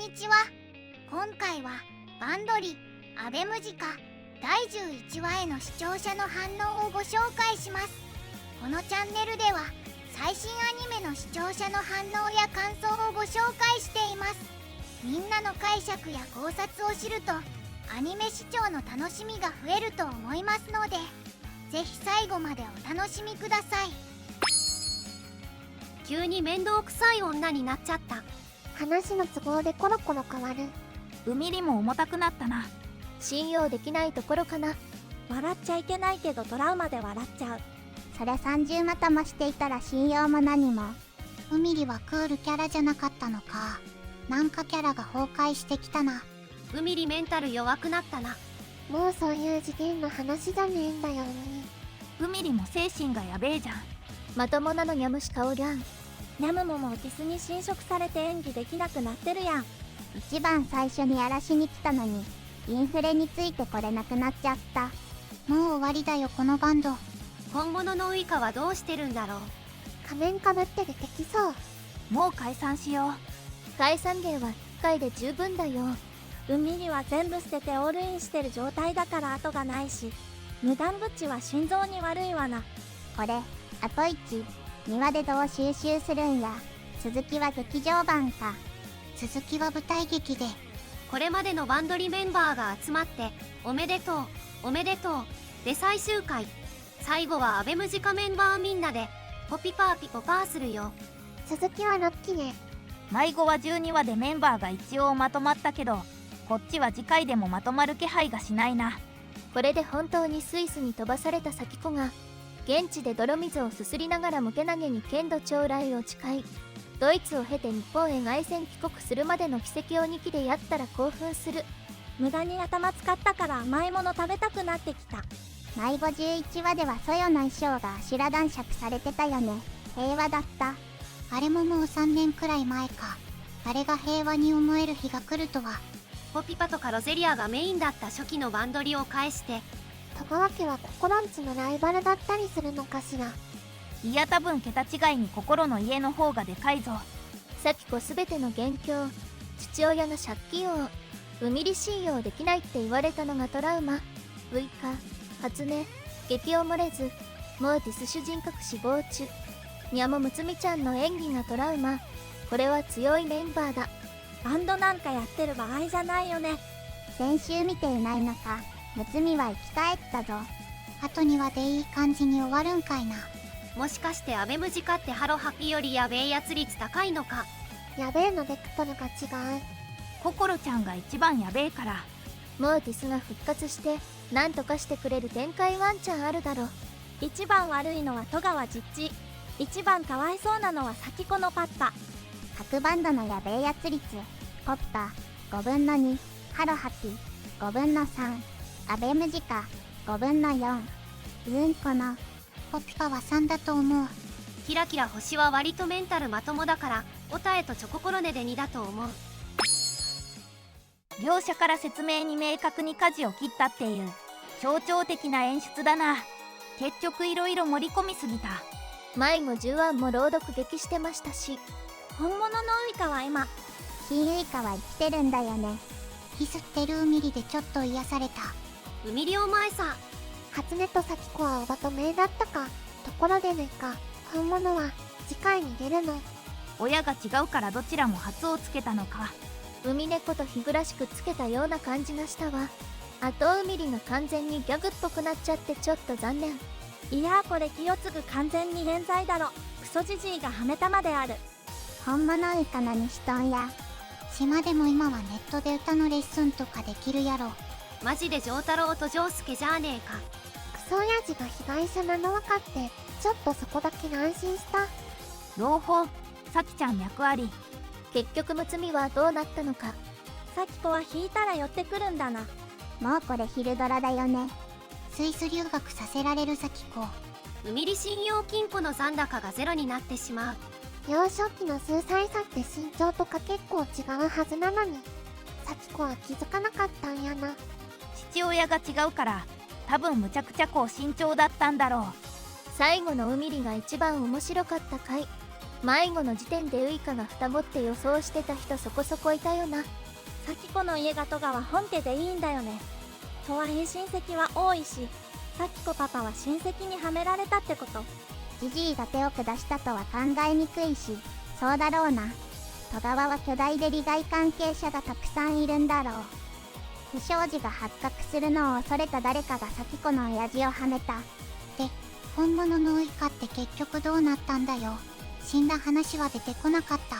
にちは。今回はバンドリアベムジカ第11話への視聴者の反応をご紹介します。このチャンネルでは最新アニメの視聴者の反応や感想をご紹介しています。みんなの解釈や考察を知るとアニメ視聴の楽しみが増えると思いますので、ぜひ最後までお楽しみください。急に面倒くさい女になっちゃった。話の都合でコロコロ変わる。うみりも重たくなったな。信用できないところかな。笑っちゃいけないけどトラウマで笑っちゃう。それ30またもしていたら信用も何も。うみりはクールキャラじゃなかったのか。なんかキャラが崩壊してきたな。うみりメンタル弱くなったな。もうそういう次元の話じゃねえんだよね。うみりも精神がやべえじゃん。まともなのにゃむしかおりゃん。ニャムモもオティスに侵食されて演技できなくなってるやん。一番最初にやらしに来たのにインフレについてこれなくなっちゃった。もう終わりだよこのバンド。今後のウイカはどうしてるんだろう。仮面かぶって出てきそう。もう解散しよう。解散芸は1回で十分だよ。うみりは全部捨ててオールインしてる状態だから後がないし、無断ぶちは心臓に悪いわな。これあと1、庭でどう収集するんや。続きは劇場版か。続きは舞台劇で。これまでのバンドリメンバーが集まっておめでとうおめでとうで最終回。最後はアベムジカメンバーみんなでポピパーピポパーするよ。続きは6期ね。迷子は12話でメンバーが一応まとまったけど、こっちは次回でもまとまる気配がしないな。これで本当にスイスに飛ばされた咲子が現地で泥水をすすりながら向け投げに剣道将来を誓い、ドイツを経て日本へ凱旋帰国するまでの奇跡を2期でやったら興奮する。無駄に頭使ったから甘いもの食べたくなってきた。迷子11話ではソヨの衣装が修羅男爵されてたよね。平和だった。あれももう3年くらい前か。あれが平和に思える日が来るとは。ポピパとかロゼリアがメインだった初期のバンドリを返して戸川家はココロンチのライバルだったりするのかしら。いや多分桁違いに心の家の方がでかいぞ。咲子すべての元凶。父親が借金王。うみり信用できないって言われたのがトラウマ。ウイカ、初音、激を漏れず、モーティス主人格死亡中。にゃもむつみちゃんの演技がトラウマ。これは強いメンバーだ。バンドなんかやってる場合じゃないよね。先週見ていないのか。むつみは生き返ったぞ。あと2話でいい感じに終わるんかいな。もしかしてアベムジカってハロハピよりやべえやつ率高いのか。やべえのベクトルが違う。ココロちゃんが一番やべえから。モーティスが復活して何とかしてくれる展開ワンチャンあるだろ。一番悪いのは戸川実地。一番かわいそうなのは咲子のパッパ。各バンドのやべえやつ率。ポピパ5分の2、ハロハピ5分の3、アベムジカ5分の4。このポピパは3だと思う。キラキラ星は割とメンタルまともだからオタエとチョココロネで2だと思う。描写から説明に明確に舵を切ったっていう象徴的な演出だな。結局いろいろ盛り込みすぎた。迷子10話も朗読劇してましたし。本物のウイカは今新ウイカは生きてるんだよね。ひすってるうみりでちょっと癒された。うみりお前さ。初音と咲子はおばとめだったか。ところでねか、本物は次回に出るの。親が違うからどちらも初をつけたのか。海猫と日暮らしくつけたような感じがしたわ。あとうみりが完全にギャグっぽくなっちゃってちょっと残念。いやこれ清継完全に冤罪だろ。クソじじいがはめたまである。本物ウイカ何しとんや。島でも今はネットで歌のレッスンとかできるやろ。マジで丈太郎と丈介じゃあねえか。クソ親父が被害者なの分かってちょっとそこだけ安心した。朗報、さきちゃん脈あり。結局むつみはどうなったのか。咲子は引いたら寄ってくるんだな。もうこれ昼ドラだよね。スイス留学させられる咲子。うみり信用金庫の残高がゼロになってしまう。幼少期の数歳差って身長とか結構違うはずなのに咲子は気づかなかったんやな。父親が違うから多分むちゃくちゃ高身長だったんだろう。最後のうみりが一番面白かった回。迷子の時点でウイカが双子って予想してた人そこそこいたよな。咲子の家が戸川本家でいいんだよね。とはいえ親戚は多いし、咲子パパは親戚にはめられたってこと。ジジイが手を下したとは考えにくいし、そうだろうな。戸川は巨大で利害関係者がたくさんいるんだろう。不祥事が発覚するのを恐れた誰かが咲子の親父をはめた。で、本物のウイカって結局どうなったんだよ。死んだ話は出てこなかった。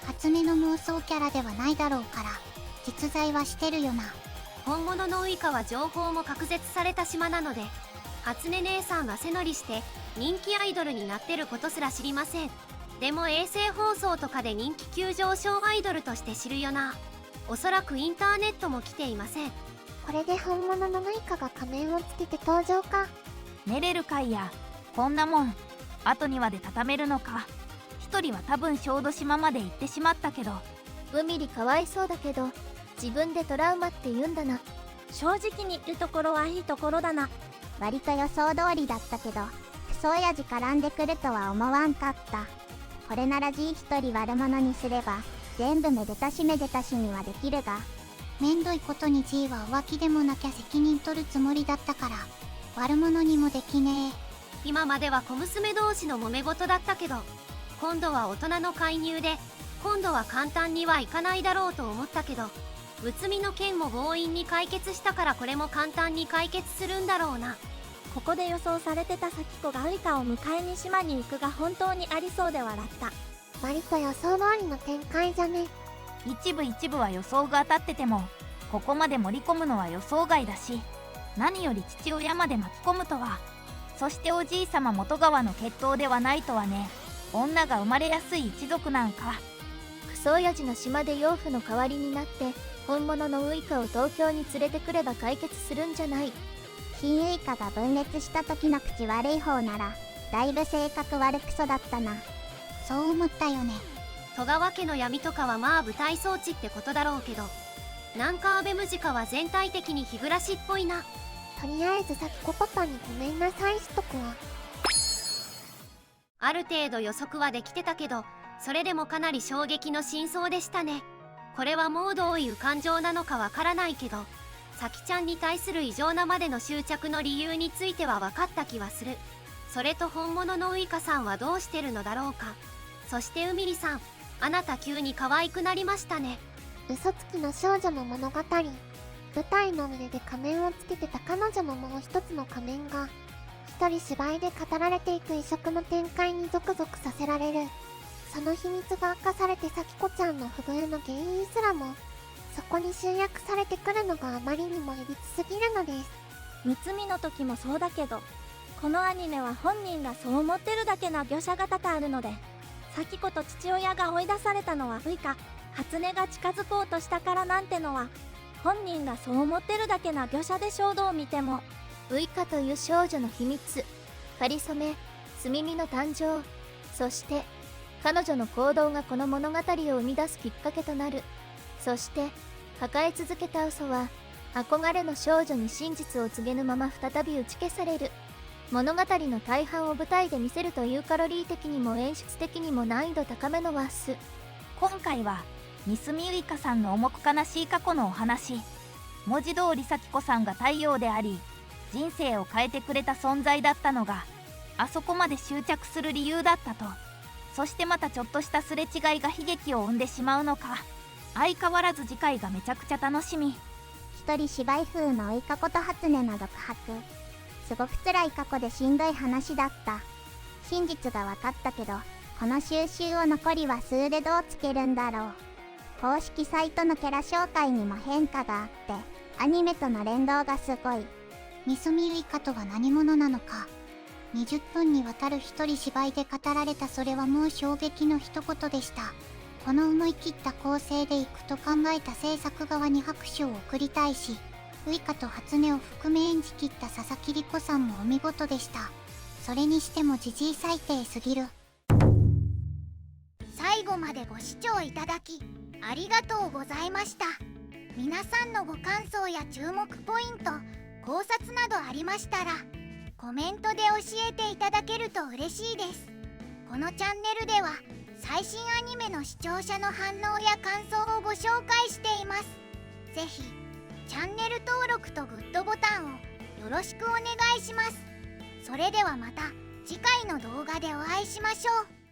初音の妄想キャラではないだろうから、実在はしてるよな。本物のウイカは情報も隔絶された島なので、初音姉さんが背乗りして人気アイドルになってることすら知りません。でも衛星放送とかで人気急上昇アイドルとして知るよな。おそらくインターネットも来ていません。これで本物のウイカが仮面をつけて登場か。寝れるかいや。こんなもん後にまで畳めるのか。一人は多分小豆島まで行ってしまったけど。ウミリかわいそうだけど自分でトラウマって言うんだな。正直に言うところはいいところだな。割と予想通りだったけど、クソ親父絡んでくるとは思わんかった。これなら G 一人悪者にすれば全部めでたしめでたしにはできるが、めんどいことに G は浮気でもなきゃ責任取るつもりだったから悪者にもできねえ。今までは小娘同士の揉め事だったけど、今度は大人の介入で、今度は簡単にはいかないだろうと思ったけど、むつみの件も強引に解決したからこれも簡単に解決するんだろうな。ここで予想されてた咲子がウイカを迎えに島に行くが本当にありそうで笑った。割と予想通りの展開じゃね。一部は予想が当たってても、ここまで盛り込むのは予想外だし、何より父親まで巻き込むとは。そしておじいさま元川の血統ではないとはね。女が生まれやすい一族なんか。クソ親父の島で養父の代わりになって本物のウイカを東京に連れてくれば解決するんじゃない。新ウイカが分裂した時の口悪い方ならだいぶ性格悪くそだったな。そう思ったよね。戸川家の闇とかはまあ舞台装置ってことだろうけど、なんかアベムジカは全体的に日暮らしっぽいな。とりあえず咲子パパにごめんなさいしとくわ。ある程度予測はできてたけど、それでもかなり衝撃の真相でしたね。これはもうどういう感情なのかわからないけど、さきちゃんに対する異常なまでの執着の理由については分かった気はする。それと本物のウイカさんはどうしてるのだろうか。そしてうみりさん、あなた急に可愛くなりましたね。嘘つきの少女の物語。舞台の上で仮面をつけてた彼女のもう一つの仮面が一人芝居で語られていく異色の展開にゾクゾクさせられる。その秘密が明かされて咲子ちゃんの不遇の原因すらもそこに集約されてくるのがあまりにもいびつすぎるのです。むつみの時もそうだけど、このアニメは本人がそう思ってるだけな描写が多々あるので、咲子と父親が追い出されたのはウイカ、初音が近づこうとしたからなんてのは本人がそう思ってるだけな描写で衝動を見ても、ウイカという少女の秘密、かりそめ、すみみの誕生、そして彼女の行動がこの物語を生み出すきっかけとなる。そして抱え続けた嘘は憧れの少女に真実を告げぬまま再び打ち消される。物語の大半を舞台で見せるというカロリー的にも演出的にも難易度高めのワース。今回はミスミウイカさんの重く悲しい過去のお話。文字通り咲子さんが太陽であり、人生を変えてくれた存在だったのがあそこまで執着する理由だったと。そしてまたちょっとしたすれ違いが悲劇を生んでしまうのか。相変わらず次回がめちゃくちゃ楽しみ。一人芝居風のウイカこと初音の独白。すごく辛い過去でしんどい話だった。真実が分かったけど、この収集を残りは数でどうつけるんだろう。公式サイトのキャラ紹介にも変化があって、アニメとの連動がすごい。ミスミウイカとは何者なのか。20分にわたる一人芝居で語られたそれはもう衝撃の一言でした。この思い切った構成でいくと考えた制作側に拍手を送りたいし、ウイカと初音を含め演じきった佐々木梨子さんもお見事でした。それにしてもジジイ最低すぎる。最後までご視聴いただきありがとうございました。皆さんのご感想や注目ポイント、考察などありましたらコメントで教えていただけると嬉しいです。このチャンネルでは最新アニメの視聴者の反応や感想をご紹介しています。ぜひチャンネル登録とグッドボタンをよろしくお願いします。それではまた次回の動画でお会いしましょう。